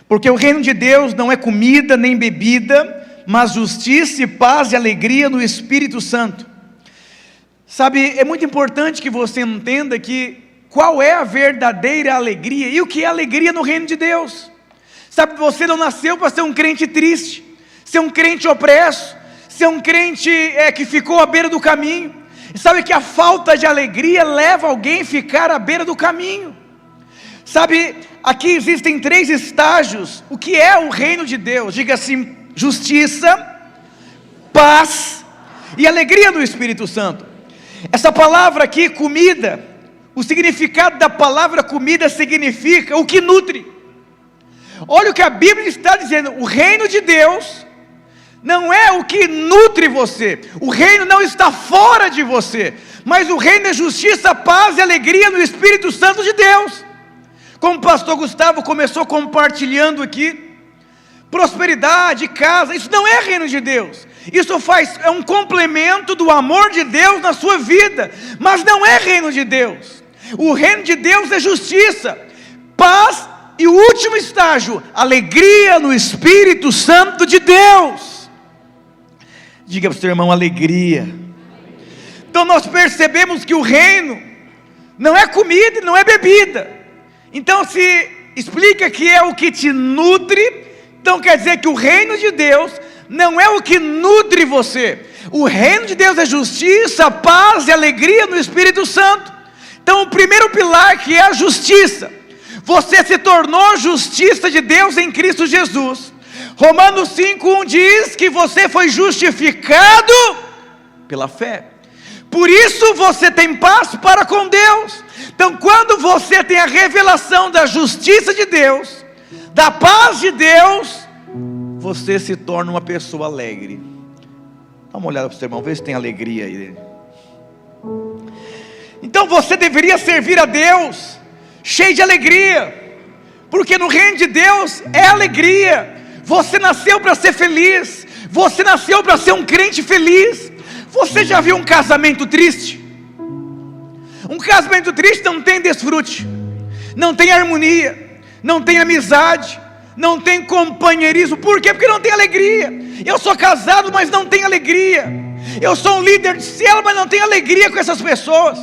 Porque o reino de Deus não é comida nem bebida, mas justiça e paz e alegria no Espírito Santo. Sabe, é muito importante que você entenda que qual é a verdadeira alegria e o que é alegria no reino de Deus. Sabe, você não nasceu para ser um crente triste, ser um crente opresso, ser um crente que ficou à beira do caminho. Sabe que a falta de alegria leva alguém a ficar à beira do caminho. Sabe, aqui existem 3 estágios. O que é o reino de Deus? Diga assim: justiça, paz e alegria no Espírito Santo. Essa palavra aqui, comida, o significado da palavra comida significa o que nutre. Olha o que a Bíblia está dizendo: o reino de Deus não é o que nutre você, o reino não está fora de você, mas o reino é justiça, paz e alegria no Espírito Santo de Deus. Como o pastor Gustavo começou compartilhando aqui, prosperidade, casa, isso não é reino de Deus. Isso é um complemento do amor de Deus na sua vida, mas não é reino de Deus. O reino de Deus é justiça, paz e o último estágio, alegria no Espírito Santo de Deus. Diga para o seu irmão: alegria. Então nós percebemos que o reino não é comida e não é bebida. Então se explica que é o que te nutre, então quer dizer que o reino de Deus não é o que nutre você. O reino de Deus é justiça, paz e alegria no Espírito Santo. Então o primeiro pilar, que é a justiça, você se tornou justiça de Deus em Cristo Jesus. Romanos 5:1 diz que você foi justificado pela fé, por isso você tem paz para com Deus. Então quando você tem a revelação da justiça de Deus, da paz de Deus, você se torna uma pessoa alegre. Dá uma olhada para o seu irmão, vê se tem alegria aí. Então você deveria servir a Deus cheio de alegria, porque no reino de Deus é alegria. Você nasceu para ser feliz, você nasceu para ser um crente feliz. Você já viu um casamento triste? Um casamento triste não tem desfrute, não tem harmonia, não tem amizade, não tem companheirismo. Por quê? Porque não tem alegria. Eu sou casado, mas não tenho alegria. Eu sou um líder de célula, mas não tenho alegria com essas pessoas.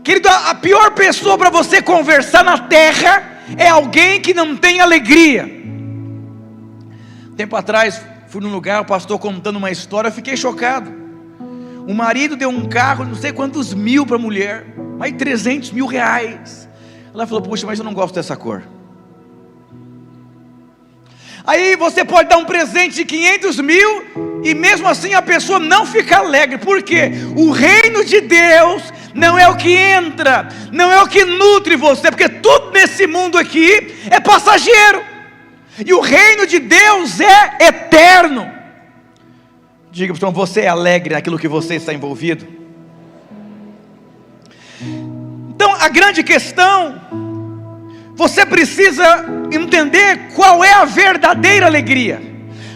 Querido, a pior pessoa para você conversar na terra é alguém que não tem alegria. Tempo atrás fui num lugar, o pastor contando uma história, eu fiquei chocado. O marido deu um carro, não sei quantos mil para a mulher, mais de 300 mil reais. Ela falou: puxa, mas eu não gosto dessa cor. Aí você pode dar um presente de 500 mil e mesmo assim a pessoa não fica alegre. Por quê? O reino de Deus não é o que entra, não é o que nutre você, porque tudo nesse mundo aqui é passageiro, e o reino de Deus é eterno. Diga, então, você é alegre naquilo que você está envolvido? Então a grande questão, você precisa entender qual é a verdadeira alegria.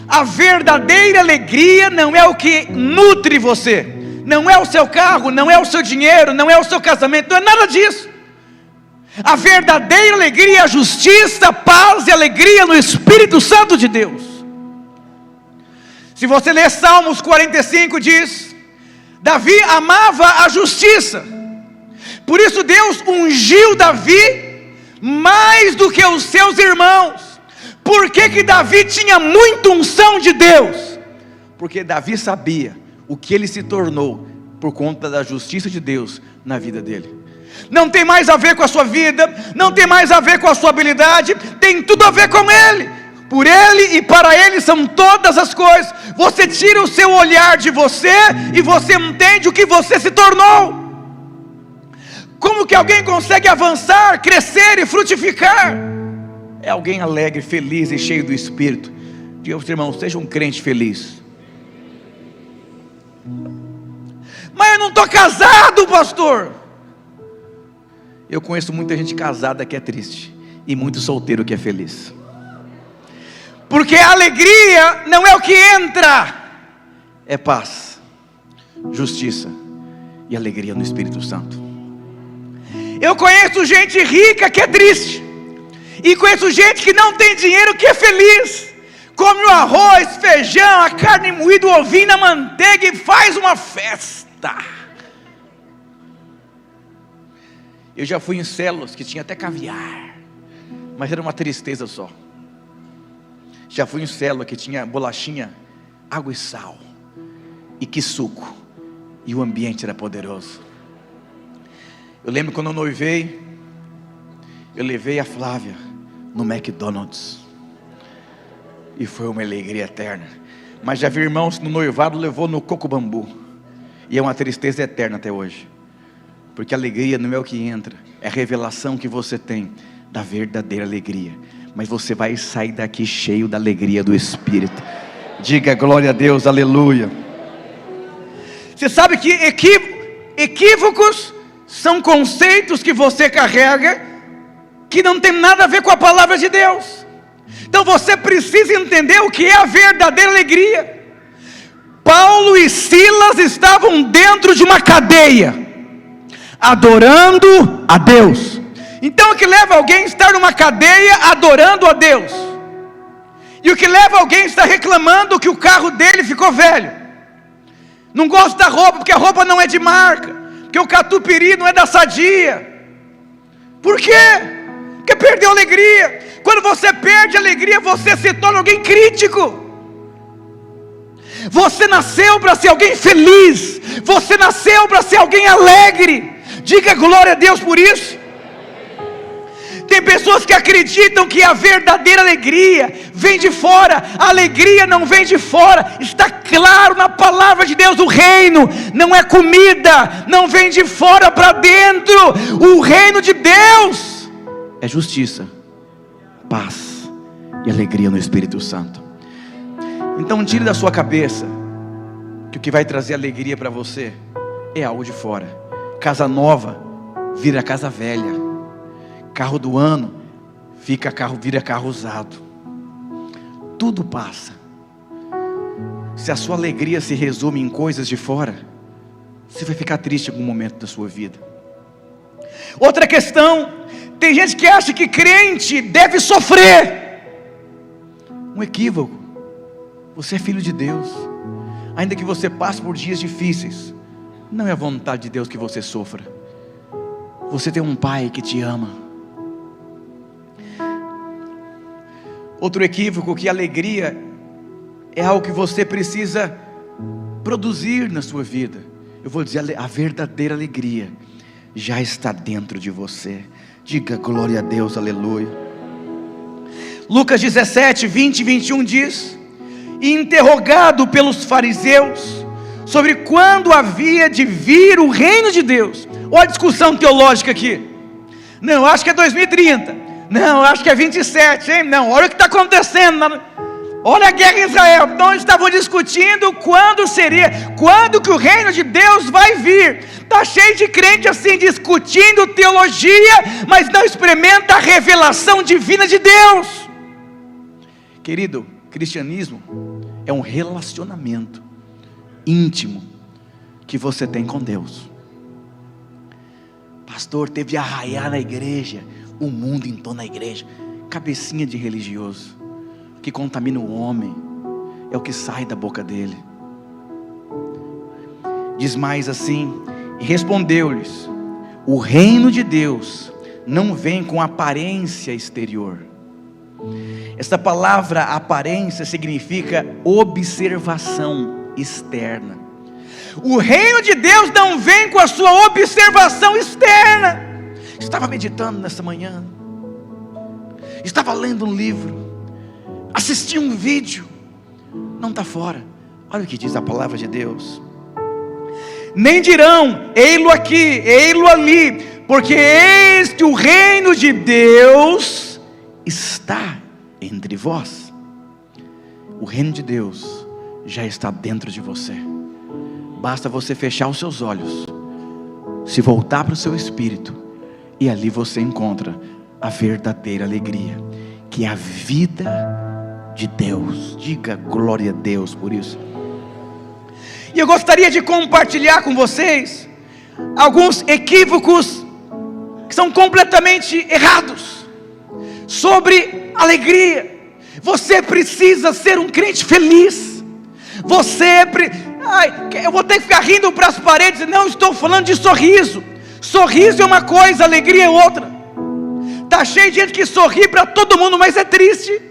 A verdadeira alegria não é o que nutre você, não é o seu carro, não é o seu dinheiro, não é o seu casamento, não é nada disso. A verdadeira alegria é a justiça, paz e alegria no Espírito Santo de Deus. Se você ler Salmos 45, diz: Davi amava a justiça, por isso Deus ungiu Davi mais do que os seus irmãos. Por que Davi tinha muita unção de Deus? Porque Davi sabia o que ele se tornou por conta da justiça de Deus na vida dele. Não tem mais a ver com a sua vida, não tem mais a ver com a sua habilidade, tem tudo a ver com Ele. Por Ele e para Ele são todas as coisas. Você tira o seu olhar de você e você entende o que você se tornou. Como que alguém consegue avançar, crescer e frutificar? É alguém alegre, feliz e cheio do Espírito. Diga para os irmãos: seja um crente feliz. Mas eu não estou casado, pastor. Eu conheço muita gente casada que é triste, e muito solteiro que é feliz. Porque a alegria não é o que entra, é paz, justiça e alegria no Espírito Santo. Eu conheço gente rica que é triste. E conheço gente que não tem dinheiro, que é feliz, come o arroz, feijão, a carne moída, o ovinho na manteiga e faz uma festa. Eu já fui em células que tinha até caviar, mas era uma tristeza só. Já fui em célula que tinha bolachinha, água e sal, e que suco, e o ambiente era poderoso. Eu lembro quando eu noivei, eu levei a Flávia no McDonald's, e foi uma alegria eterna. Mas já vi irmãos no noivado levou no Coco Bambu, e é uma tristeza eterna até hoje, porque a alegria não é o que entra, é a revelação que você tem da verdadeira alegria. Mas você vai sair daqui cheio da alegria do Espírito. Diga glória a Deus, aleluia. Você sabe que equívocos são conceitos que você carrega, que não tem nada a ver com a palavra de Deus. Então você precisa entender o que é a verdadeira alegria. Paulo e Silas estavam dentro de uma cadeia, adorando a Deus. Então o que leva alguém a estar numa cadeia adorando a Deus? E o que leva alguém a estar reclamando que o carro dele ficou velho? Não gosta da roupa, porque a roupa não é de marca, porque o catupiry não é da Sadia. Por quê? Porque perdeu a alegria. Quando você perde a alegria, você se torna alguém crítico. Você nasceu para ser alguém feliz, você nasceu para ser alguém alegre. Diga glória a Deus por isso. Tem pessoas que acreditam que a verdadeira alegria vem de fora. A alegria não vem de fora. Está claro na palavra de Deus. O reino não é comida, não vem de fora para dentro. O reino de Deus é justiça, paz e alegria no Espírito Santo. Então tire da sua cabeça que o que vai trazer alegria para você é algo de fora. Casa nova vira casa velha. Carro do ano vira carro usado. Tudo passa. Se a sua alegria se resume em coisas de fora, você vai ficar triste em algum momento da sua vida. Outra questão, tem gente que acha que crente deve sofrer. Um equívoco. Você é filho de Deus. Ainda que você passe por dias difíceis, não é a vontade de Deus que você sofra. Você tem um pai que te ama. Outro equívoco, que a alegria é algo que você precisa produzir na sua vida. Eu vou dizer, a verdadeira alegria já está dentro de você. Diga glória a Deus, aleluia. Lucas 17, 20 e 21 diz: e interrogado pelos fariseus sobre quando havia de vir o reino de Deus. Olha a discussão teológica aqui. Não, acho que é 2030. Não, acho que é 27, hein? Não, olha o que está acontecendo. Olha a guerra em Israel. Então eles estavam discutindo quando que o reino de Deus vai vir. Está cheio de crente assim, discutindo teologia, mas não experimenta a revelação divina de Deus. Querido, cristianismo é um relacionamento íntimo que você tem com Deus. Pastor, teve arraiar na igreja, o mundo entrou na igreja. Cabecinha de religioso. O que contamina o homem é o que sai da boca dele. Diz mais assim: e respondeu-lhes: o reino de Deus não vem com aparência exterior. Essa palavra aparência significa observação externa. O reino de Deus não vem com a sua observação externa. Estava meditando nessa manhã, estava lendo um livro, assisti um vídeo, não está fora. Olha o que diz a palavra de Deus: nem dirão, ei-lo aqui, ei-lo ali, porque eis que o reino de Deus está entre vós. O reino de Deus já está dentro de você. Basta você fechar os seus olhos, se voltar para o seu espírito, e ali você encontra a verdadeira alegria, que é a vida de Deus. Diga glória a Deus por isso. E eu gostaria de compartilhar com vocês alguns equívocos que são completamente errados sobre alegria. Você precisa ser um crente feliz. Eu vou ter que ficar rindo para as paredes. Não estou falando de sorriso. Sorriso é uma coisa, alegria é outra. Está cheio de gente que sorri para todo mundo, mas é triste.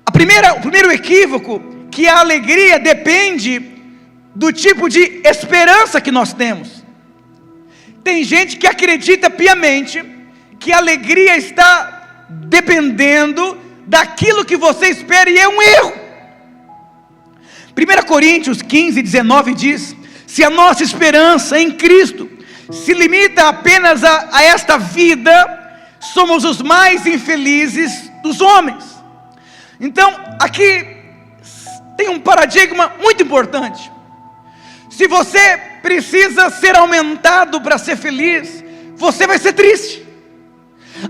O primeiro equívoco, que a alegria depende do tipo de esperança que nós temos. Tem gente que acredita piamente que a alegria está dependendo daquilo que você espera, e é um erro. 1 Coríntios 15, 19 diz: se a nossa esperança em Cristo se limita apenas a esta vida, somos os mais infelizes dos homens. Então, aqui tem um paradigma muito importante. Se você precisa ser aumentado para ser feliz, você vai ser triste.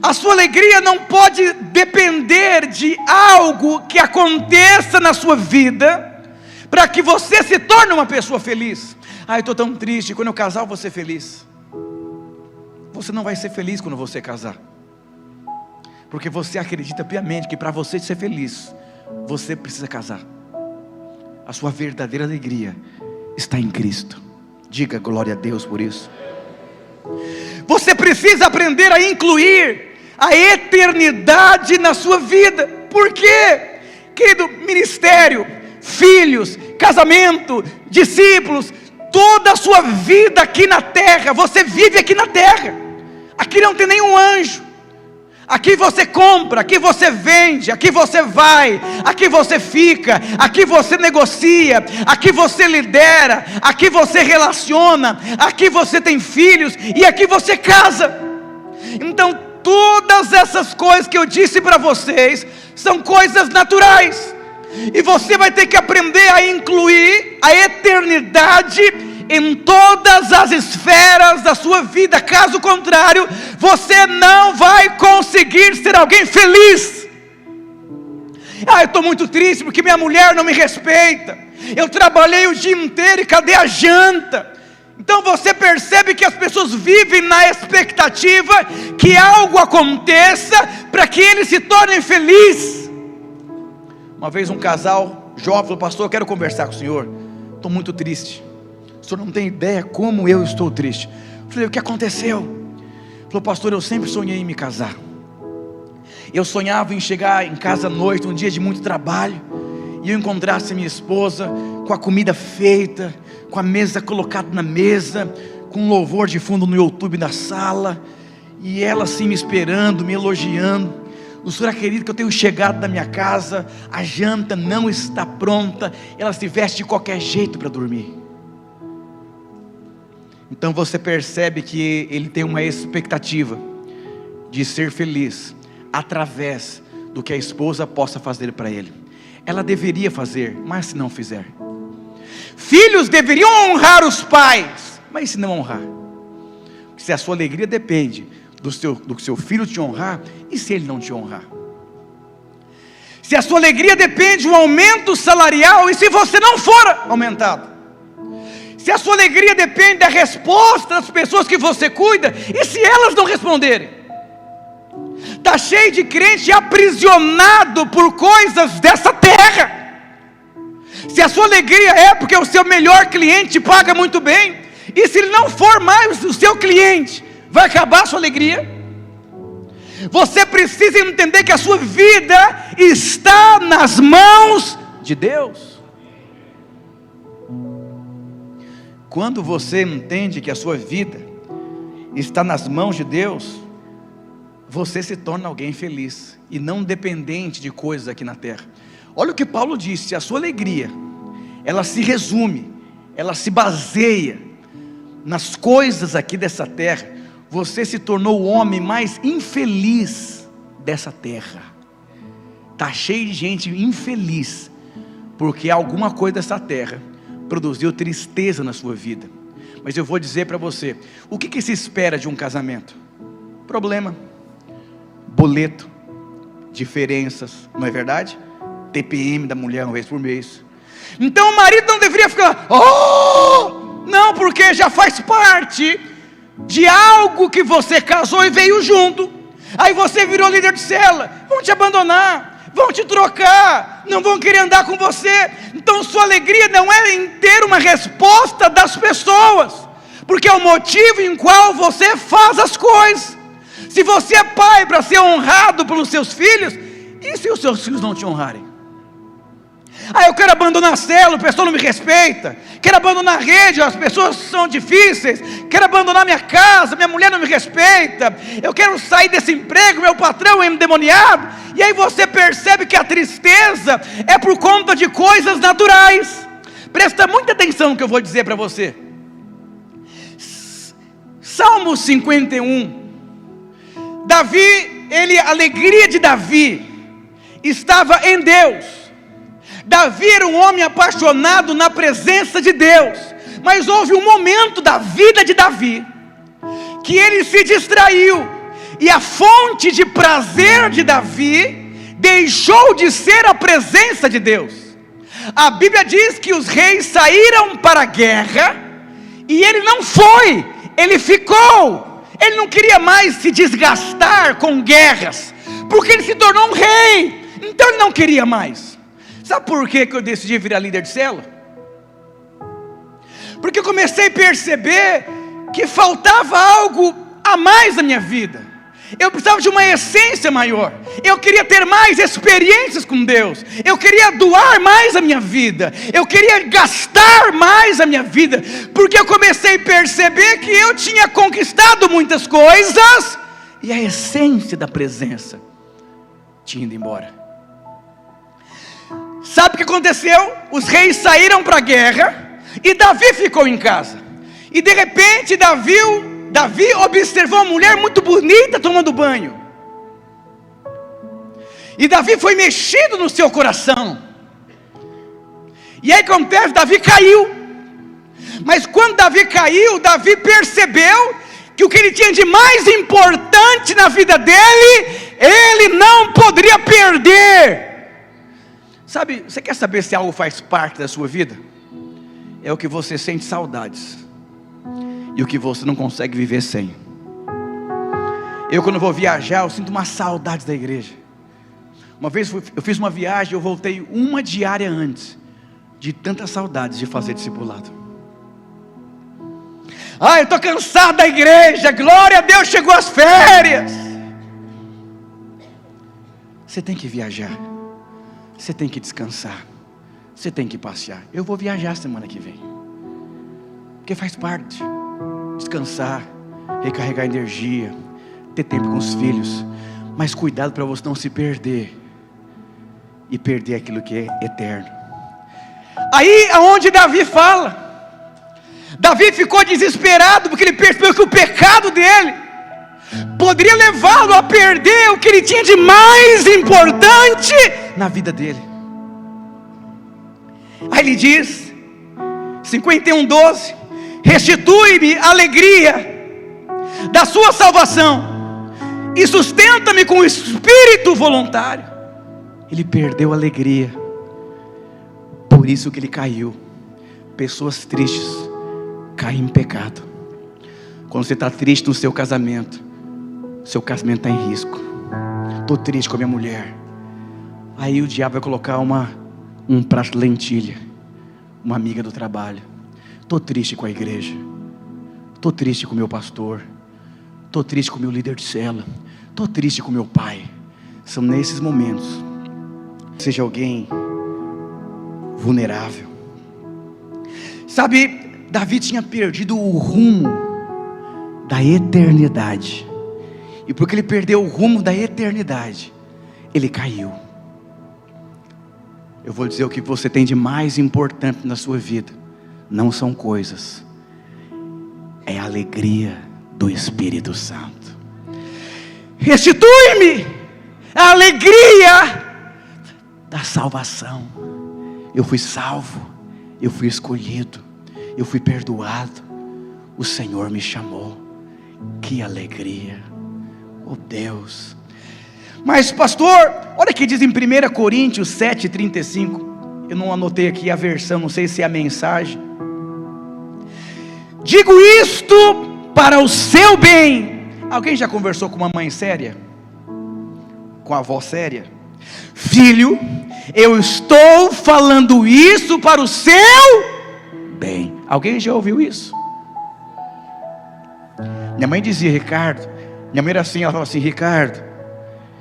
A sua alegria não pode depender de algo que aconteça na sua vida para que você se torne uma pessoa feliz. Eu estou tão triste, quando eu casar eu vou ser feliz. Você não vai ser feliz quando você casar, porque você acredita piamente que para você ser feliz, você precisa casar. A sua verdadeira alegria está em Cristo. Diga glória a Deus por isso. Você precisa aprender a incluir a eternidade na sua vida. Por quê? Querido, ministério, filhos, casamento, discípulos, toda a sua vida aqui na terra, você vive aqui na terra. Aqui não tem nenhum anjo. Aqui você compra, aqui você vende, aqui você vai, aqui você fica, aqui você negocia, aqui você lidera, aqui você relaciona, aqui você tem filhos e aqui você casa. Então todas essas coisas que eu disse para vocês são coisas naturais, e você vai ter que aprender a incluir a eternidade em todas as esferas da sua vida. Caso contrário, você não vai conseguir ser alguém feliz. Eu estou muito triste porque minha mulher não me respeita. Eu trabalhei o dia inteiro e cadê a janta? Então você percebe que as pessoas vivem na expectativa que algo aconteça para que eles se tornem felizes. Uma vez um casal jovem falou: pastor, eu quero conversar com o senhor, estou muito triste. O senhor não tem ideia como eu estou triste. Eu falei: o que aconteceu? Ele falou: pastor, eu sempre sonhei em me casar. Eu sonhava em chegar em casa à noite, um dia de muito trabalho, e eu encontrasse minha esposa com a comida feita, com a mesa colocada na mesa, com um louvor de fundo no YouTube na sala, e ela assim me esperando, me elogiando. O senhor acredita que eu tenho chegado na minha casa, a janta não está pronta, ela se veste de qualquer jeito para dormir. Então você percebe que ele tem uma expectativa de ser feliz através do que a esposa possa fazer para ele. Ela deveria fazer, mas se não fizer. Filhos deveriam honrar os pais, mas se não honrar, se a sua alegria depende do seu filho te honrar, e se ele não te honrar? Se a sua alegria depende de um aumento salarial, e se você não for aumentado? Se a sua alegria depende da resposta das pessoas que você cuida, e se elas não responderem? Está cheio de crente aprisionado por coisas dessa terra. Se a sua alegria é porque o seu melhor cliente paga muito bem, e se ele não for mais o seu cliente, vai acabar a sua alegria? Você precisa entender que a sua vida está nas mãos de Deus. Quando você entende que a sua vida está nas mãos de Deus, você se torna alguém feliz e não dependente de coisas aqui na terra. Olha o que Paulo disse: a sua alegria, ela se resume, ela se baseia nas coisas aqui dessa terra. Você se tornou o homem mais infeliz dessa terra. Está cheio de gente infeliz, porque alguma coisa dessa terra produziu tristeza na sua vida. Mas eu vou dizer para você, o que se espera de um casamento? Problema, boleto, diferenças, não é verdade? TPM da mulher uma vez por mês. Então o marido não deveria ficar, não, porque já faz parte de algo que você casou e veio junto. Aí você virou líder de célula, vão te abandonar, vão te trocar, não vão querer andar com você. Então sua alegria não é em ter uma resposta das pessoas, porque é o motivo em qual você faz as coisas. Se você é pai para ser honrado pelos seus filhos, e se os seus filhos não te honrarem? Ah, eu quero abandonar a célula, o pessoal não me respeita. Quero abandonar a rede, as pessoas são difíceis. Quero abandonar minha casa, minha mulher não me respeita. Eu quero sair desse emprego, meu patrão é endemoniado. E aí você percebe que a tristeza é por conta de coisas naturais. Presta muita atenção no que eu vou dizer para você. Salmo 51. Davi, a alegria de Davi estava em Deus. Davi era um homem apaixonado na presença de Deus, mas houve um momento da vida de Davi, que ele se distraiu, e a fonte de prazer de Davi, deixou de ser a presença de Deus. A Bíblia diz que os reis saíram para a guerra, e ele não foi, ele ficou, ele não queria mais se desgastar com guerras, porque ele se tornou um rei, então ele não queria mais. Sabe por que eu decidi virar líder de célula? Porque eu comecei a perceber que faltava algo a mais na minha vida. Eu precisava de uma essência maior. Eu queria ter mais experiências com Deus. Eu queria doar mais a minha vida. Eu queria gastar mais a minha vida. Porque eu comecei a perceber que eu tinha conquistado muitas coisas, e a essência da presença tinha ido embora. Sabe o que aconteceu? Os reis saíram para a guerra, e Davi ficou em casa. E de repente Davi observou uma mulher muito bonita tomando banho. E Davi foi mexido no seu coração. E aí acontece, Davi caiu. Mas quando Davi caiu, Davi percebeu que o que ele tinha de mais importante na vida dele, ele não poderia perder. Sabe, você quer saber se algo faz parte da sua vida? É o que você sente saudades, e o que você não consegue viver sem. Eu, quando vou viajar, eu sinto uma saudade da igreja. Uma vez eu fiz uma viagem, eu voltei uma diária antes, de tantas saudades de fazer discipulado. Ah, eu estou cansado da igreja, glória a Deus, chegou as férias. Você tem que viajar, você tem que descansar, você tem que passear. Eu vou viajar semana que vem, porque faz parte. Descansar, recarregar energia, ter tempo com os filhos. Mas cuidado para você não se perder, e perder aquilo que é eterno. Aí aonde Davi fala, Davi ficou desesperado, porque ele percebeu que o pecado dele poderia levá-lo a perder o que ele tinha de mais importante na vida dele. Aí ele diz, 51:12: restitui-me a alegria da sua salvação, e sustenta-me com o espírito voluntário. Ele perdeu a alegria, por isso que ele caiu. Pessoas tristes caem em pecado. Quando você está triste no seu casamento está em risco. Estou triste com a minha mulher. Aí o diabo vai colocar um prato de lentilha, uma amiga do trabalho. Estou triste com a igreja, estou triste com o meu pastor, estou triste com o meu líder de célula, estou triste com o meu pai. São nesses momentos, seja alguém vulnerável. Sabe, Davi tinha perdido o rumo da eternidade, e porque ele perdeu o rumo da eternidade, ele caiu. Eu vou dizer o que você tem de mais importante na sua vida. Não são coisas, é a alegria do Espírito Santo. Restitui-me a alegria da salvação. Eu fui salvo, eu fui escolhido, eu fui perdoado, o Senhor me chamou. Que alegria, oh Deus. Mas pastor, olha que diz em 1 Coríntios 7:35. Eu não anotei aqui a versão, não sei se é a mensagem. Digo isto para o seu bem. Alguém já conversou com uma mãe séria? Com a avó séria? Filho, eu estou falando isso para o seu bem. Alguém já ouviu isso? Minha mãe dizia, Ricardo, minha mãe era assim, ela falava assim, Ricardo,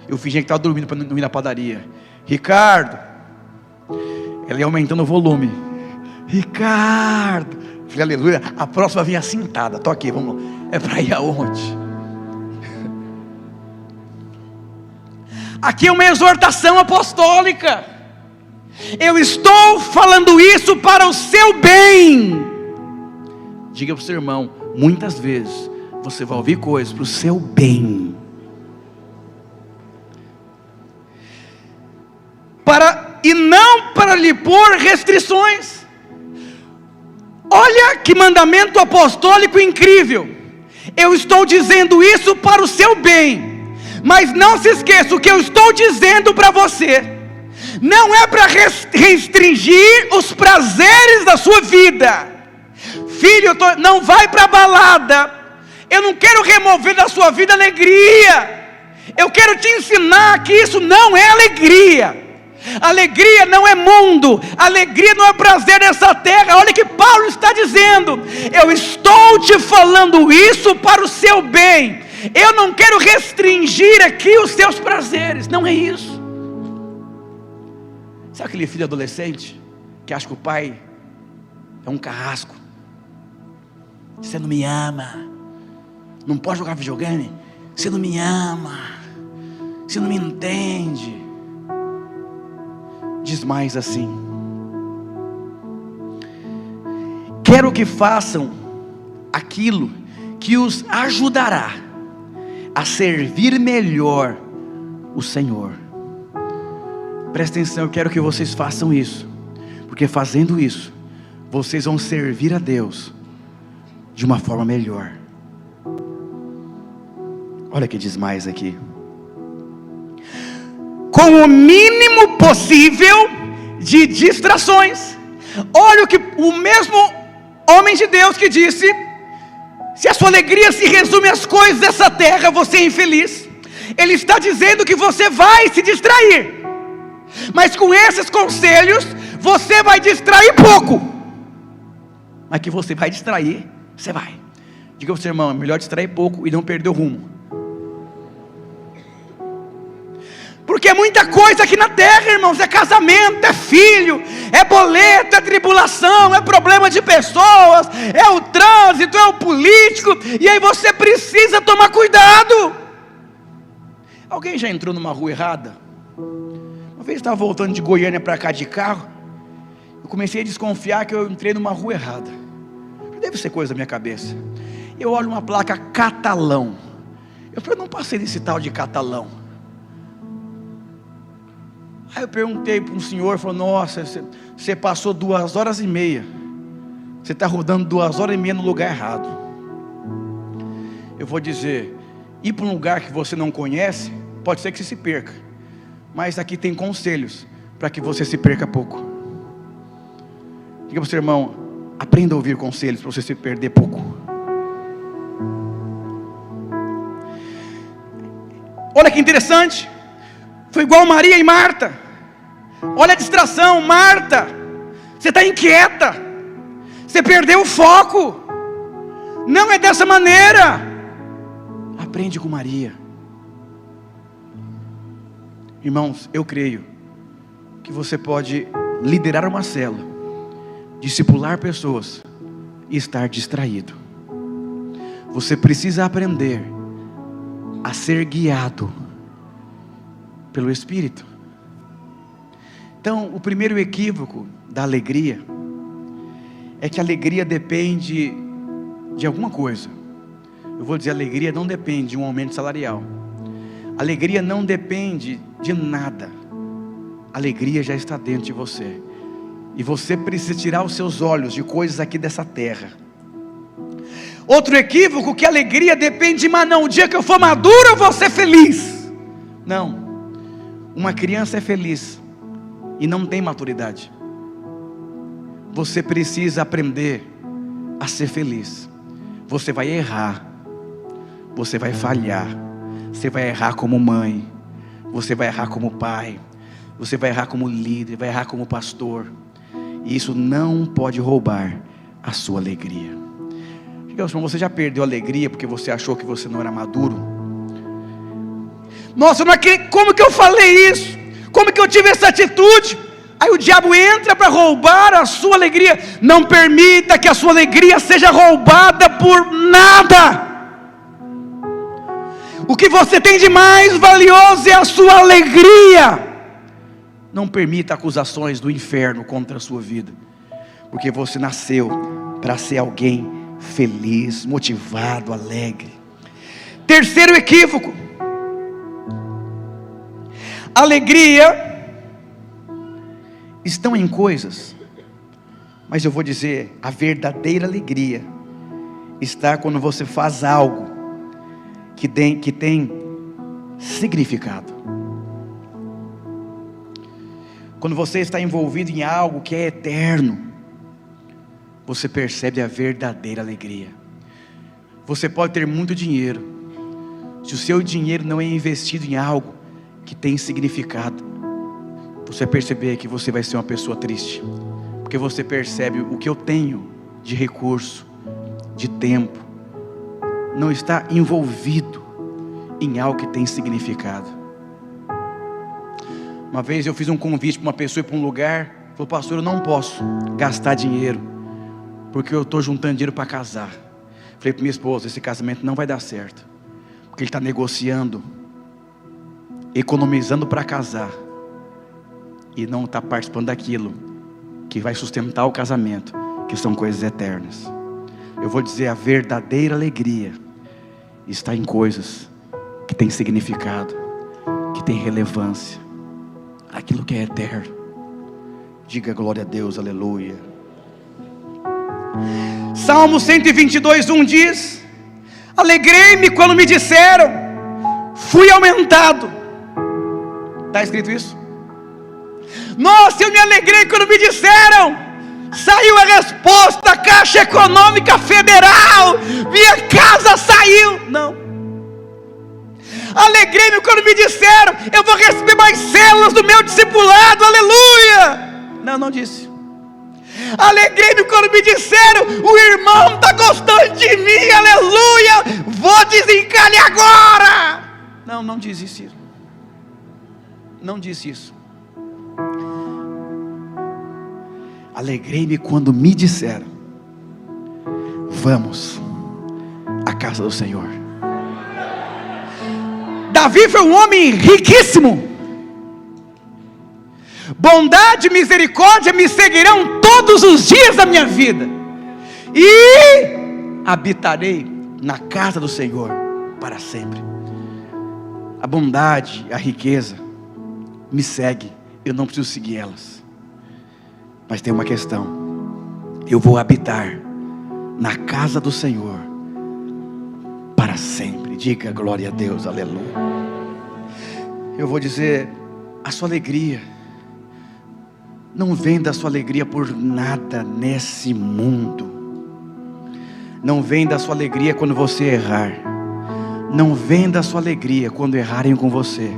eu fingia que estava dormindo para não ir na padaria. Ricardo, ela ia aumentando o volume. Ricardo, falei, aleluia, a próxima vinha assentada, tô aqui, vamos, é para ir aonde? Aqui é uma exortação apostólica. Eu estou falando isso para o seu bem. Diga para o seu irmão, muitas vezes você vai ouvir coisas para o seu bem. E não para lhe pôr restrições. Olha que mandamento apostólico incrível. Eu estou dizendo isso para o seu bem. Mas não se esqueça, o que eu estou dizendo para você não é para restringir os prazeres da sua vida. Filho, não vai para a balada. Eu não quero remover da sua vida alegria. Eu quero te ensinar que isso não é alegria. Alegria não é mundo, alegria não é prazer nessa terra. Olha que Paulo está dizendo, eu estou te falando isso para o seu bem. Eu não quero restringir aqui os seus prazeres, não é isso. Sabe aquele filho adolescente que acha que o pai é um carrasco? Você não me ama, não pode jogar videogame, você não me ama, você não me entende. Diz mais assim: quero que façam aquilo que os ajudará a servir melhor o Senhor. Presta atenção, eu quero que vocês façam isso, porque fazendo isso, vocês vão servir a Deus de uma forma melhor. Olha que diz mais aqui: com o mínimo possível de distrações. Olha o que o mesmo homem de Deus que disse: se a sua alegria se resume às coisas dessa terra, você é infeliz. Ele está dizendo que você vai se distrair, mas com esses conselhos, você vai distrair pouco. Mas que você vai distrair, você vai. Diga ao seu irmão, é melhor distrair pouco e não perder o rumo. Porque é muita coisa aqui na terra, irmãos. É casamento, é filho, é boleto, é tribulação, é problema de pessoas, é o trânsito, é o político. E aí você precisa tomar cuidado. Alguém já entrou numa rua errada? Uma vez eu estava voltando de Goiânia para cá de carro. Eu comecei a desconfiar que eu entrei numa rua errada. Deve ser coisa da minha cabeça. Eu olho uma placa Catalão. Eu falei, não passei desse tal de Catalão. Aí eu perguntei para um senhor, falou, nossa, você passou 2h30, você está rodando 2h30 no lugar errado. Eu vou dizer, ir para um lugar que você não conhece, pode ser que você se perca, mas aqui tem conselhos, para que você se perca pouco. Diga para o seu irmão, aprenda a ouvir conselhos, para você se perder pouco. Olha que interessante, foi igual Maria e Marta. Olha a distração, Marta, você está inquieta, você perdeu o foco, não é dessa maneira. Aprende com Maria. Irmãos, eu creio que você pode liderar uma célula, discipular pessoas e estar distraído. Você precisa aprender a ser guiado pelo Espírito. Então, o primeiro equívoco da alegria é que a alegria depende de alguma coisa. Eu vou dizer, a alegria não depende de um aumento salarial. A alegria não depende de nada. A alegria já está dentro de você. E você precisa tirar os seus olhos de coisas aqui dessa terra. Outro equívoco, que a alegria depende de, mas não, o dia que eu for maduro eu vou ser feliz. Não, uma criança é feliz e não tem maturidade. Você precisa aprender a ser feliz. Você vai errar, você vai falhar, você vai errar como mãe, você vai errar como pai, você vai errar como líder, vai errar como pastor. E isso não pode roubar a sua alegria. Você já perdeu a alegria porque você achou que você não era maduro? Nossa, como que eu falei isso? Como que eu tive essa atitude? Aí o diabo entra para roubar a sua alegria. Não permita que a sua alegria seja roubada por nada. O que você tem de mais valioso é a sua alegria. Não permita acusações do inferno contra a sua vida, porque você nasceu para ser alguém feliz, motivado, alegre. Terceiro equívoco: alegria estão em coisas, mas eu vou dizer, a verdadeira alegria está quando você faz algo que tem significado. Quando você está envolvido em algo que é eterno, você percebe a verdadeira alegria. Você pode ter muito dinheiro, se o seu dinheiro não é investido em algo que tem significado, você vai perceber que você vai ser uma pessoa triste, porque você percebe: o que eu tenho de recurso, de tempo, não está envolvido em algo que tem significado. Uma vez eu fiz um convite para uma pessoa ir para um lugar. Falou: pastor, eu não posso gastar dinheiro, porque eu estou juntando dinheiro para casar. Falei para minha esposa: esse casamento não vai dar certo, porque ele está negociando, economizando para casar, e não está participando daquilo que vai sustentar o casamento, que são coisas eternas. Eu vou dizer, a verdadeira alegria está em coisas que têm significado, que têm relevância, aquilo que é eterno. Diga glória a Deus, aleluia. Salmo 122:1 diz: alegrei-me quando me disseram, fui aumentado. Está escrito isso? Nossa, eu me alegrei quando me disseram, saiu a resposta da Caixa Econômica Federal, minha casa saiu. Não. Alegrei-me quando me disseram, eu vou receber mais células do meu discipulado, aleluia. Não disse. Alegrei-me quando me disseram, o irmão está gostando de mim, aleluia, vou desencalhar agora. Não disse isso. Não disse isso. Alegrei-me quando me disseram, vamos à casa do Senhor. Davi foi um homem riquíssimo. Bondade e misericórdia me seguirão todos os dias da minha vida, e habitarei na casa do Senhor para sempre. A bondade, a riqueza me segue, eu não preciso seguir elas. Mas tem uma questão: eu vou habitar na casa do Senhor para sempre. Diga glória a Deus, aleluia. Eu vou dizer, a sua alegria não vem da sua alegria por nada nesse mundo. Não vem da sua alegria quando você errar. Não vem da sua alegria quando errarem com você.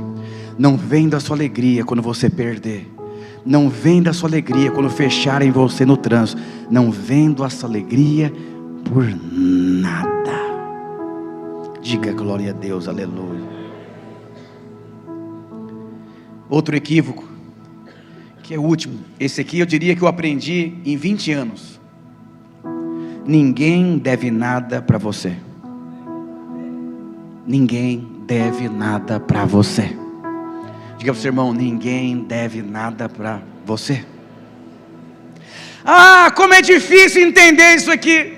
Não vem da sua alegria quando você perder. Não vem da sua alegria quando fecharem você no trânsito. Não vem da sua alegria por nada. Diga glória a Deus, aleluia. Outro equívoco, que é o último. Esse aqui eu diria que eu aprendi em 20 anos. Ninguém deve nada para você. Ninguém deve nada para você. Diga para o seu irmão: ninguém deve nada para você. Ah, como é difícil entender isso aqui.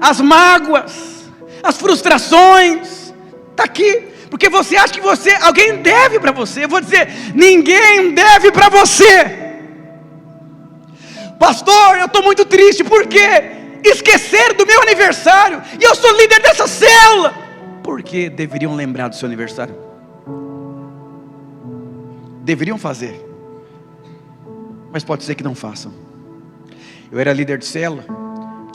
As mágoas, as frustrações, está aqui. Porque você acha que alguém deve para você. Eu vou dizer, ninguém deve para você. Pastor, eu estou muito triste, porque esqueceram do meu aniversário, e eu sou líder dessa célula. Por que deveriam lembrar do seu aniversário? Deveriam fazer, mas pode ser que não façam. Eu era líder de célula,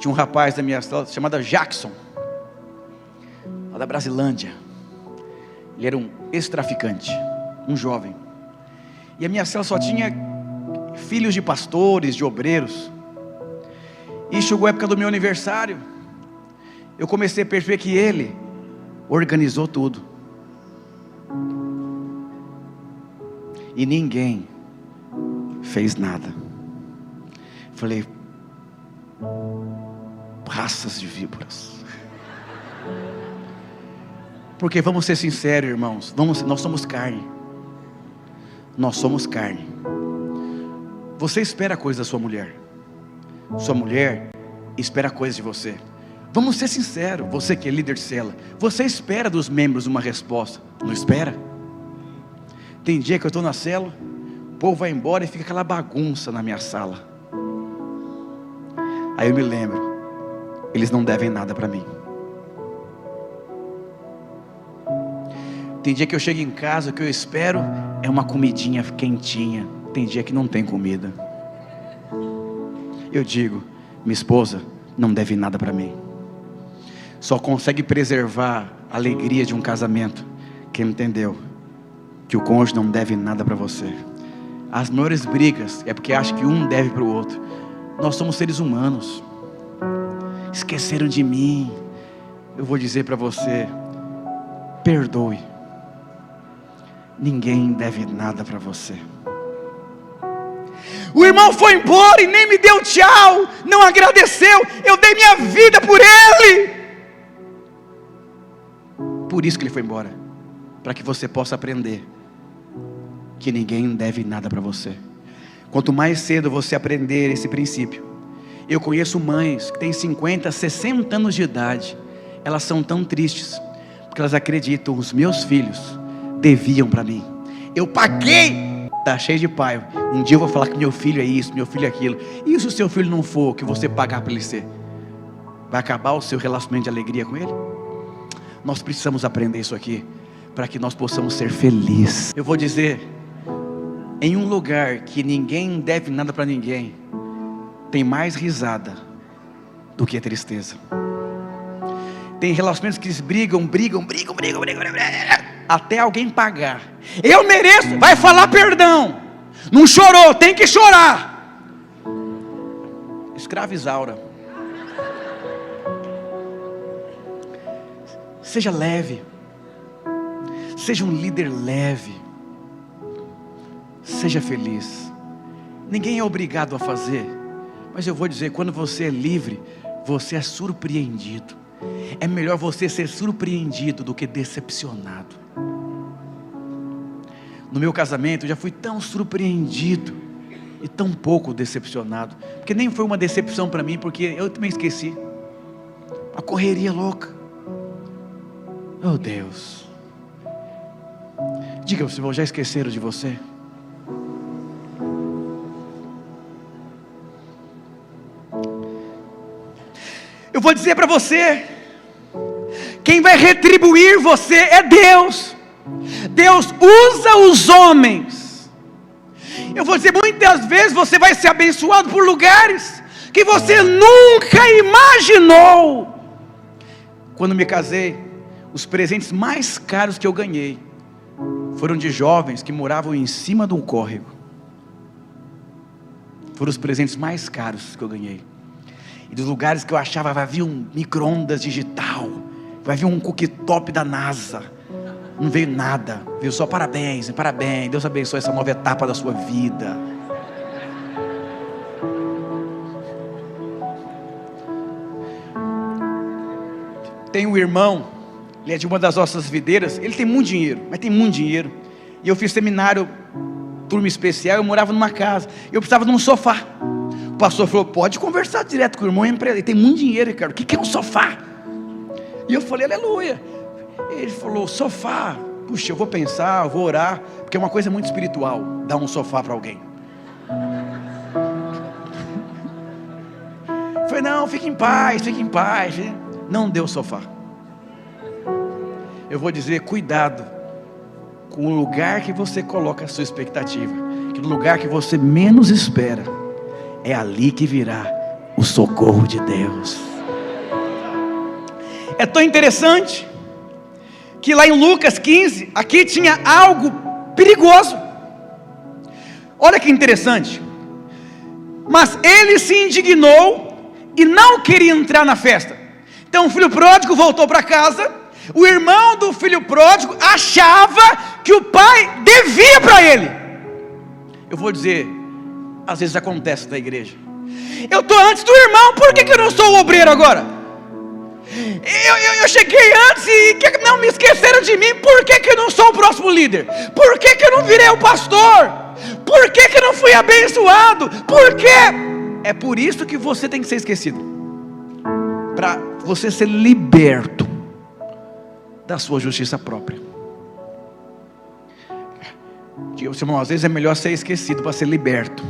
Tinha um rapaz da minha célula chamado Jackson, lá da Brasilândia. Ele era um ex-traficante, um jovem. E a minha célula só tinha filhos de pastores, de obreiros. E chegou a época do meu aniversário. Eu comecei a perceber que ele organizou tudo. E ninguém fez nada. Falei, raças de víboras. Porque vamos ser sinceros, irmãos, nós somos carne. Nós somos carne. Você espera coisa da sua mulher. Sua mulher espera coisa de você. Vamos ser sinceros, você que é líder de célula, você espera dos membros uma resposta, não espera? Tem dia que eu estou na célula, o povo vai embora e fica aquela bagunça na minha sala. Aí eu me lembro, eles não devem nada para mim. Tem dia que eu chego em casa, o que eu espero é uma comidinha quentinha. Tem dia que não tem comida. Eu digo, minha esposa não deve nada para mim. Só consegue preservar a alegria de um casamento quem entendeu que o cônjuge não deve nada para você. As maiores brigas é porque acha que um deve para o outro. Nós somos seres humanos. Esqueceram de mim. Eu vou dizer para você, perdoe. Ninguém deve nada para você. O irmão foi embora e nem me deu tchau, não agradeceu. Eu dei minha vida por ele. Por isso que ele foi embora, para que você possa aprender que ninguém deve nada para você. Quanto mais cedo você aprender esse princípio. Eu conheço mães que têm 50, 60 anos de idade. Elas são tão tristes, porque elas acreditam, os meus filhos deviam para mim. Eu paguei, tá cheio de pai. Um dia eu vou falar que meu filho é isso, meu filho é aquilo. E se o seu filho não for o que você pagar para ele ser? Vai acabar o seu relacionamento de alegria com ele? Nós precisamos aprender isso aqui, para que nós possamos ser felizes. Eu vou dizer, em um lugar que ninguém deve nada para ninguém, tem mais risada do que tristeza. Tem relacionamentos que brigam, até alguém pagar. Eu mereço, vai falar perdão. Não chorou, tem que chorar. Escrava Isaura. Seja leve. Seja um líder leve. Seja feliz. Ninguém é obrigado a fazer. Mas eu vou dizer, quando você é livre, você é surpreendido. É melhor você ser surpreendido do que decepcionado. No meu casamento eu já fui tão surpreendido e tão pouco decepcionado, porque nem foi uma decepção para mim, porque eu também esqueci. A correria louca. Oh Deus. Diga, se já esqueceram de você? Eu vou dizer para você, quem vai retribuir você é Deus. Deus usa os homens. Eu vou dizer, muitas vezes você vai ser abençoado por lugares que você nunca imaginou. Quando me casei, os presentes mais caros que eu ganhei foram de jovens que moravam em cima de um córrego. Foram os presentes mais caros que eu ganhei. E dos lugares que eu achava, vai vir um micro-ondas digital, vai vir um cooktop da NASA. Não veio nada, veio só parabéns, parabéns, Deus abençoe essa nova etapa da sua vida. Tem um irmão, ele é de uma das nossas videiras, ele tem muito dinheiro, mas tem muito dinheiro. E eu fiz seminário, turma especial, eu morava numa casa, eu precisava de um sofá. O pastor falou, pode conversar direto com o irmão, ele tem muito dinheiro, cara, o que é um sofá? E eu falei, aleluia. Ele falou, sofá, puxa, eu vou pensar, eu vou orar, porque é uma coisa muito espiritual, dar um sofá para alguém. Eu falei, não, fique em paz, não deu sofá. Eu vou dizer, cuidado com o lugar que você coloca a sua expectativa, que no lugar que você menos espera, é ali que virá o socorro de Deus. É tão interessante que lá em Lucas 15, aqui tinha algo perigoso. Olha que interessante. Mas ele se indignou e não queria entrar na festa. Então o filho pródigo voltou para casa. O irmão do filho pródigo achava que o pai devia para ele. Eu vou dizer, às vezes acontece na igreja. Eu estou antes do irmão, por que eu não sou o obreiro agora? Eu cheguei antes e não me esqueceram de mim, por que eu não sou o próximo líder? Por que eu não virei o pastor? Por que eu não fui abençoado? Por quê? É por isso que você tem que ser esquecido, para você ser liberto da sua justiça própria. Diga, irmão, às vezes é melhor ser esquecido para ser liberto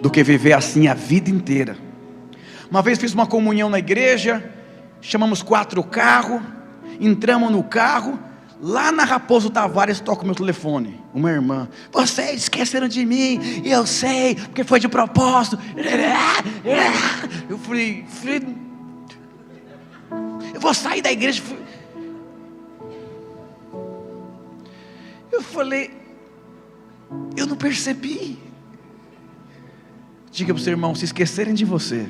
do que viver assim a vida inteira. Uma vez fiz uma comunhão na igreja, chamamos 4 carros, entramos no carro, lá na Raposo Tavares toca o meu telefone, uma irmã: vocês esqueceram de mim, e eu sei, porque foi de propósito. Eu falei, eu vou sair da igreja. Eu falei, eu não percebi. Diga para o seu irmão, se esquecerem de você,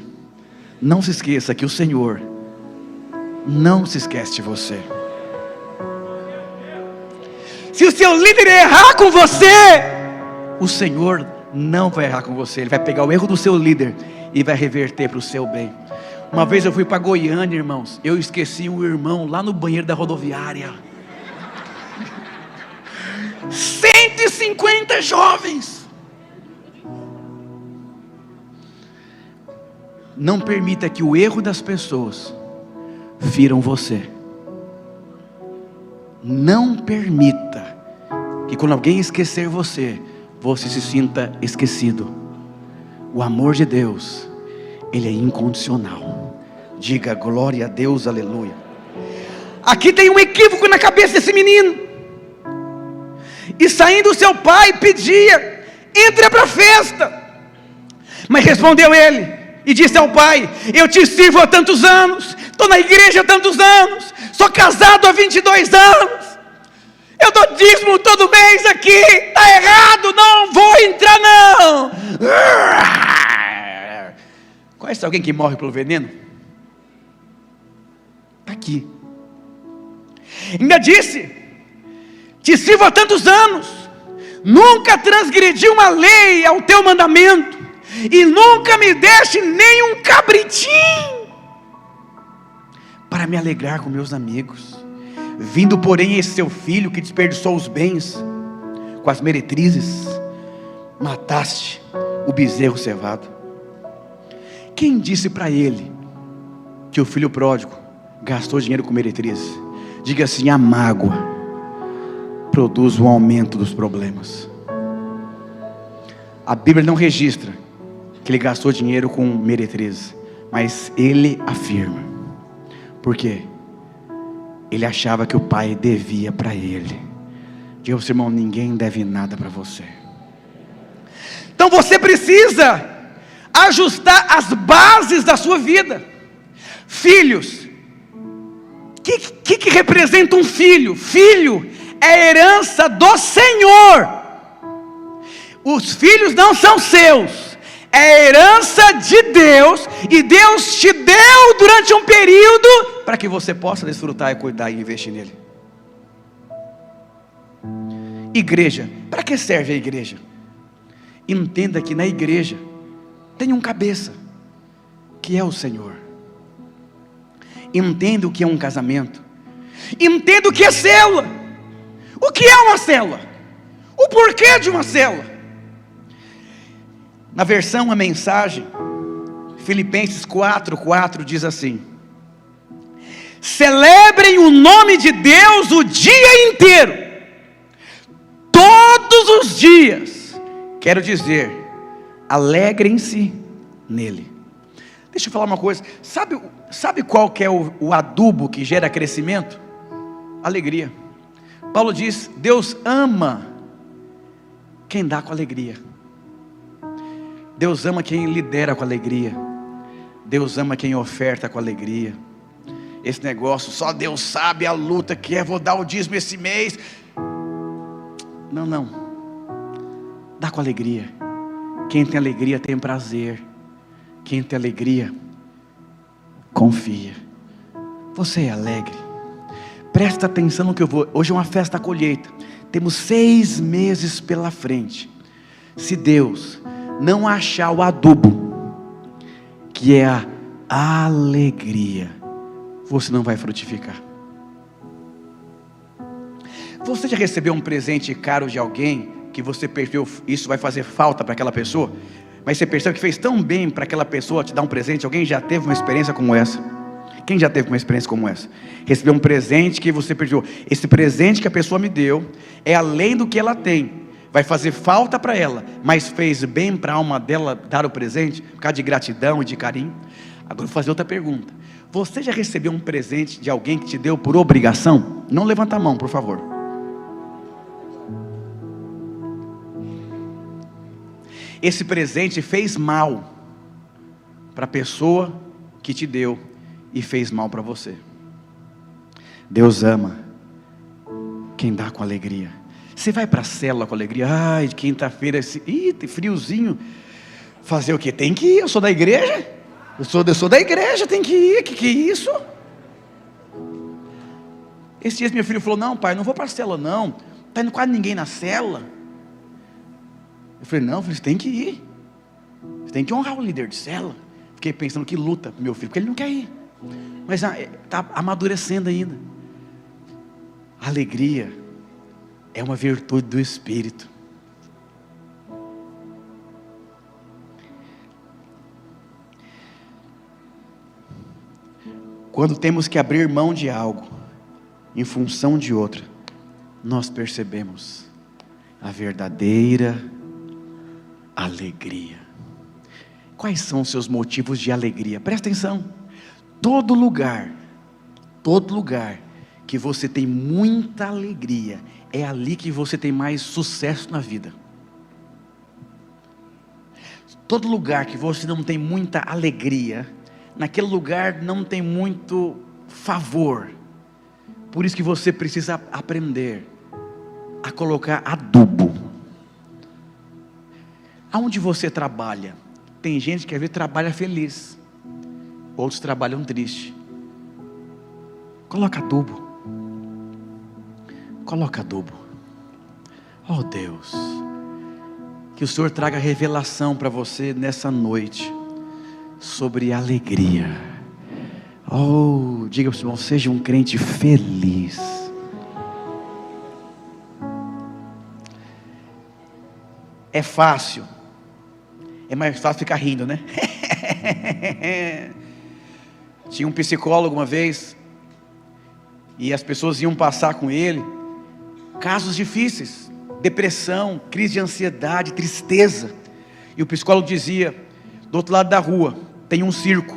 não se esqueça que o Senhor não se esquece de você. Se o seu líder errar com você, o Senhor não vai errar com você. Ele vai pegar o erro do seu líder e vai reverter para o seu bem. Uma vez eu fui para Goiânia, irmãos, eu esqueci um irmão lá no banheiro da rodoviária. 150 jovens. Não permita que o erro das pessoas firam você. Não permita que quando alguém esquecer você, você se sinta esquecido. O amor de Deus, ele é incondicional. Diga glória a Deus, aleluia. Aqui tem um equívoco na cabeça desse menino. E saindo seu pai pedia: entra para a festa. Mas respondeu ele e disse ao pai: eu te sirvo há tantos anos, estou na igreja há tantos anos, sou casado há 22 anos, eu dou dízimo todo mês aqui, está errado, não vou entrar não. Conhece alguém que morre pelo veneno? Está aqui. Ainda disse: te sirvo há tantos anos, nunca transgredi uma lei ao teu mandamento, e nunca me deste nem um cabritinho para me alegrar com meus amigos. Vindo porém esse seu filho que desperdiçou os bens com as meretrizes, mataste o bezerro cevado. Quem disse para ele que o filho pródigo gastou dinheiro com meretrizes? Diga assim: a mágoa produz um aumento dos problemas. A Bíblia não registra que ele gastou dinheiro com meretrizes, mas ele afirma. Por quê? Ele achava que o pai devia para ele. Diga ao seu irmão: ninguém deve nada para você. Então você precisa ajustar as bases da sua vida. Filhos, o que representa um filho? Filho é a herança do Senhor. Os filhos não são seus, é a herança de Deus, e Deus te deu durante um período para que você possa desfrutar e cuidar e investir nele. Igreja, para que serve a igreja? Entenda que na igreja tem um cabeça, que é o Senhor. Entenda o que é um casamento, entenda o que é célula. O que é uma célula? O porquê de uma célula? Na versão A Mensagem, Filipenses 4:4 diz assim: celebrem o nome de Deus o dia inteiro, todos os dias. Quero dizer, alegrem-se nele. Deixa eu falar uma coisa. Sabe qual que é o adubo que gera crescimento? Alegria. Paulo diz: Deus ama quem dá com alegria. Deus ama quem lidera com alegria. Deus ama quem oferta com alegria. Esse negócio, só Deus sabe a luta que é, vou dar o dízimo esse mês. Não. Dá com alegria. Quem tem alegria tem prazer. Quem tem alegria, confia. Você é alegre? Presta atenção no que eu vou. Hoje é uma festa da colheita. Temos 6 meses pela frente. Se Deus não achar o adubo, que é a alegria, você não vai frutificar. Você já recebeu um presente caro de alguém, que você percebeu, isso vai fazer falta para aquela pessoa, mas você percebe que fez tão bem para aquela pessoa te dar um presente? Alguém já teve uma experiência como essa? Quem já teve uma experiência como essa? Recebeu um presente que você percebeu, esse presente que a pessoa me deu, é além do que ela tem, vai fazer falta para ela, mas fez bem para a alma dela dar o presente, por causa de gratidão e de carinho. Agora eu vou fazer outra pergunta. Você já recebeu um presente de alguém que te deu por obrigação? Não levanta a mão, por favor. Esse presente fez mal para a pessoa que te deu e fez mal para você. Deus ama quem dá com alegria. Você vai para a célula com alegria. Ai, quinta-feira, tem friozinho. Fazer o quê? Tem que ir, eu sou da igreja. Eu sou da igreja, tem que ir. Que é isso? Esses dias meu filho falou, não pai, não vou para a célula não. Está indo quase ninguém na célula. Eu falei, não, filho, você tem que ir. Você tem que honrar o líder de célula. Fiquei pensando que luta com meu filho, porque ele não quer ir. Mas está amadurecendo ainda. A alegria é uma virtude do Espírito. Quando temos que abrir mão de algo em função de outra, nós percebemos a verdadeira alegria. Quais são os seus motivos de alegria? Presta atenção. Todo lugar que você tem muita alegria, é ali que você tem mais sucesso na vida. Todo lugar que você não tem muita alegria, naquele lugar não tem muito favor. Por isso que você precisa aprender a colocar adubo. Aonde você trabalha, tem gente que às vezes trabalha feliz, outros trabalham triste. Coloca adubo. Coloca adubo. Oh Deus, que o Senhor traga revelação para você nessa noite sobre alegria. Oh, diga para o irmão, seja um crente feliz. É fácil, é mais fácil ficar rindo, né? Tinha um psicólogo uma vez, e as pessoas iam passar com ele casos difíceis, depressão, crise de ansiedade, tristeza, e o psicólogo dizia, do outro lado da rua tem um circo,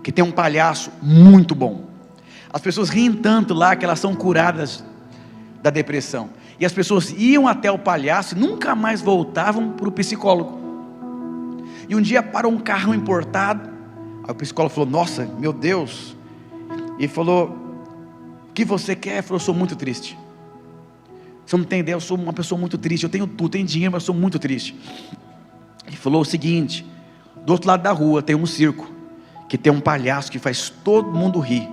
que tem um palhaço muito bom. As pessoas riem tanto lá, que elas são curadas da depressão, e as pessoas iam até o palhaço, e nunca mais voltavam para o psicólogo. E um dia parou um carro importado, aí o psicólogo falou, nossa, meu Deus, e falou, o que você quer? Ele falou, eu sou muito triste. Você não tem ideia, eu sou uma pessoa muito triste, eu tenho tudo, tenho dinheiro, mas eu sou muito triste. Ele falou o seguinte, do outro lado da rua tem um circo, que tem um palhaço que faz todo mundo rir,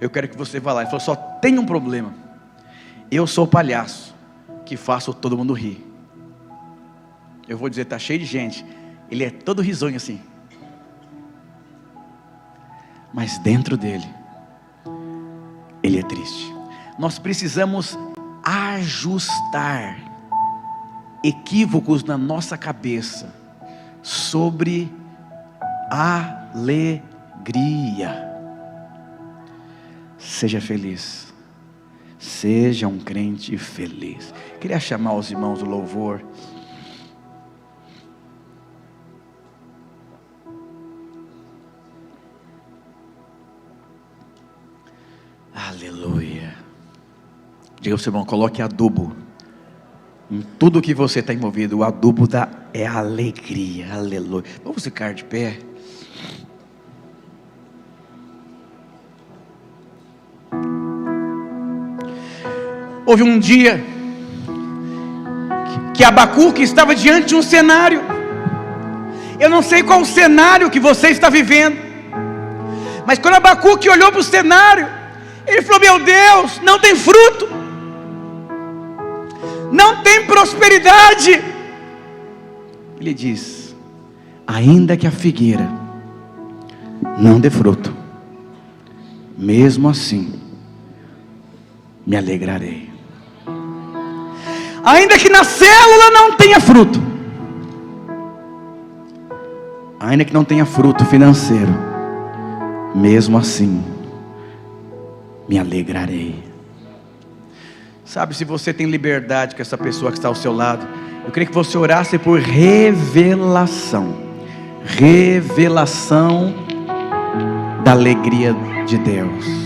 eu quero que você vá lá. Ele falou, só tem um problema, eu sou o palhaço que faço todo mundo rir. Eu vou dizer, está cheio de gente, ele é todo risonho assim, mas dentro dele, ele é triste. Nós precisamos ajustar equívocos na nossa cabeça sobre alegria. Seja feliz, seja um crente feliz. Queria chamar os irmãos do louvor. Aleluia. Diga para o seu irmão, coloque adubo em tudo que você está envolvido. O adubo é a alegria. Aleluia. Vamos ficar de pé. Houve um dia que Abacuque estava diante de um cenário. Eu não sei qual o cenário que você está vivendo, mas quando Abacuque olhou para o cenário, ele falou: meu Deus, não tem fruto, não tem prosperidade. Ele diz: ainda que a figueira não dê fruto, mesmo assim me alegrarei. Ainda que na célula não tenha fruto, ainda que não tenha fruto financeiro, mesmo assim me alegrarei. Sabe, se você tem liberdade com essa pessoa que está ao seu lado, eu queria que você orasse por revelação. Revelação da alegria de Deus.